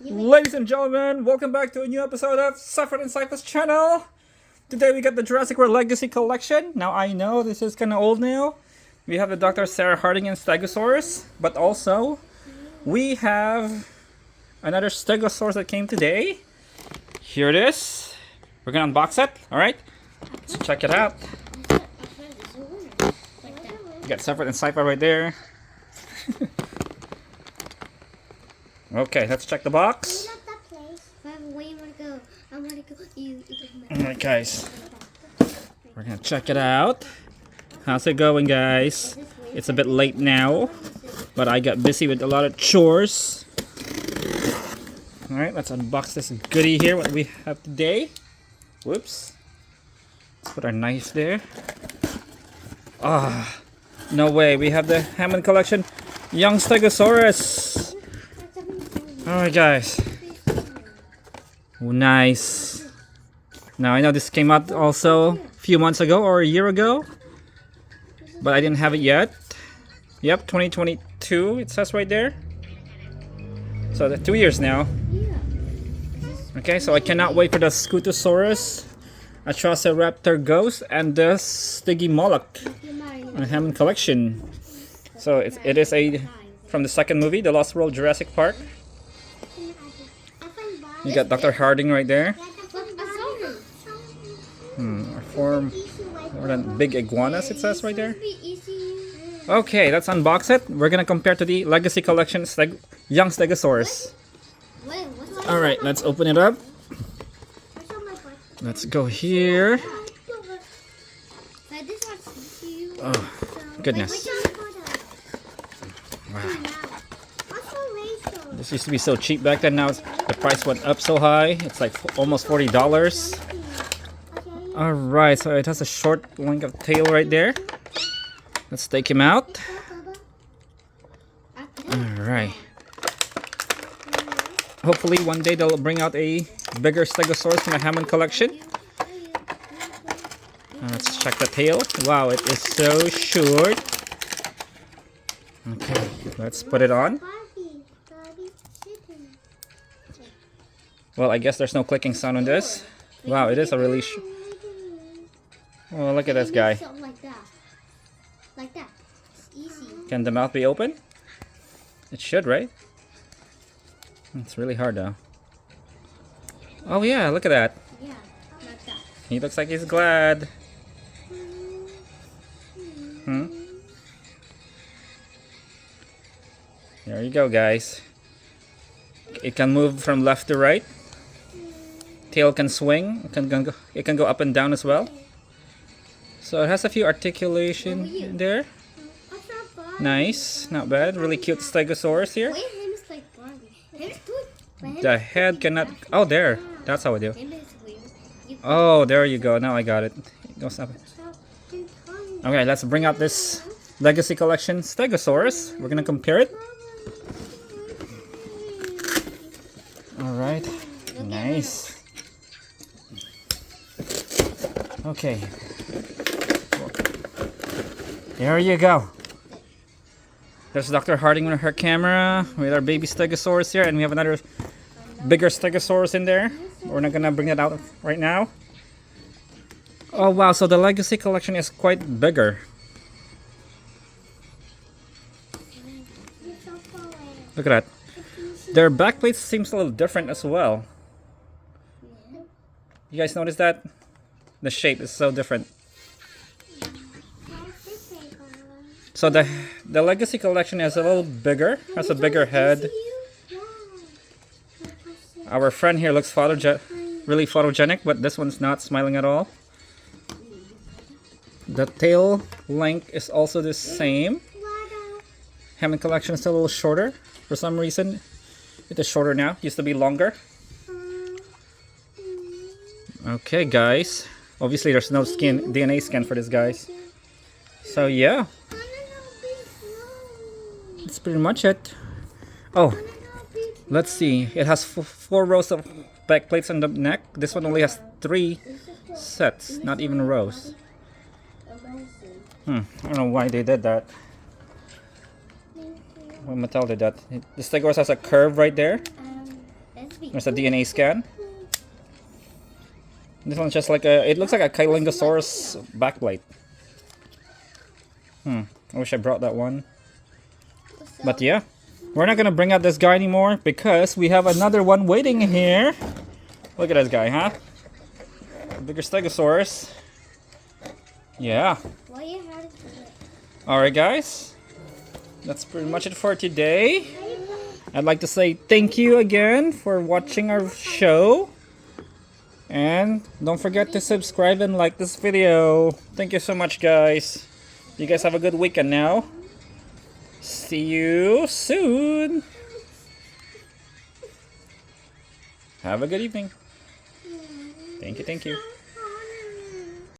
Ladies and gentlemen, welcome back to a new episode of Suffered and Cypress channel. Today we got the Jurassic World Legacy Collection. Now I know this is kind of old now. We have the Dr. Sarah Harding and Stegosaurus, but also we have another Stegosaurus that came today. Here it is. We're gonna unbox it. All right, let's check it out. You got Suffered and Cypher right there. Okay, let's check the box. Alright guys, we're gonna check it out. How's it going, guys? It's a bit late now, but I got busy with a lot of chores. Alright, let's unbox this goodie here, what we have today. Whoops. Let's put our knife there. Ah, no way, we have the Hammond Collection Young Stegosaurus. Alright guys. Nice. Now I know this came out also a few months ago or a year ago, but I didn't have it yet. Yep, 2022 it says right there. So that's 2 years now. Okay, so I cannot wait for the Scutosaurus, Atrociraptor Ghost, and the Stygimoloch on Hammond Collection. So it is a from the second movie, The Lost World Jurassic Park. You got Dr. Harding right there. More than big iguanas, it says right there. Okay, let's unbox it. We're gonna compare to the Legacy Collection Young Stegosaurus. Alright, let's open it up. Let's go here. Oh, goodness. Wow. This used to be so cheap back then. Now the price went up so high. It's like almost $40. Alright, so it has a short length of tail right there. Let's take him out. Alright. Hopefully one day they'll bring out a bigger Stegosaurus from the Hammond Collection. Let's check the tail. Wow, it is so short. Okay, let's put it on. Well, I guess there's no clicking sound on this. Wow, it is a really oh, look at this guy. Like that. Easy. Can the mouth be open? It should, right? It's really hard though. Oh yeah, look at that. Yeah, like that. He looks like he's glad. There you go, guys. It can move from left to right. Tail can swing. It can go up and down as well. So it has a few articulation in there. Nice, not bad. Really cute Stegosaurus here. The head cannot. Oh, there. That's how I do. Oh, there you go. Now I got it. Go stop it. Okay, let's bring out this Legacy Collection Stegosaurus. We're gonna compare it. All right. Nice. Okay. There you go. There's Dr. Harding with her camera with our baby Stegosaurus here, and we have another bigger Stegosaurus in there. We're not gonna bring that out right now. Oh wow, so the Legacy Collection is quite bigger. Look at that. Their backplate seems a little different as well. You guys notice that? The shape is so different. So the Legacy Collection is a little bigger, has a bigger head. Our friend here looks really photogenic, but this one's not smiling at all. The tail length is also the same. Hammond Collection is still a little shorter. For some reason, it is shorter now. Used to be longer. Okay, guys. Obviously, there's no DNA scan for this, guys. So yeah, that's pretty much it. Oh, let's see. It has 4 rows of back plates on the neck. This one only has 3 sets, not even rows. I don't know why they did that. What Mattel did that. The Stegosaurus has a curve right there. There's a DNA scan. This one's just like a, it looks like a Stegosaurus backplate. I wish I brought that one. But yeah, we're not gonna bring out this guy anymore because we have another one waiting here. Look at this guy, huh? A bigger Stegosaurus. Yeah. Alright guys, that's pretty much it for today. I'd like to say thank you again for watching our show. And don't forget to subscribe and like this video. Thank you so much guys. You guys have a good weekend now. See you soon. Have a good evening. Thank you, thank you.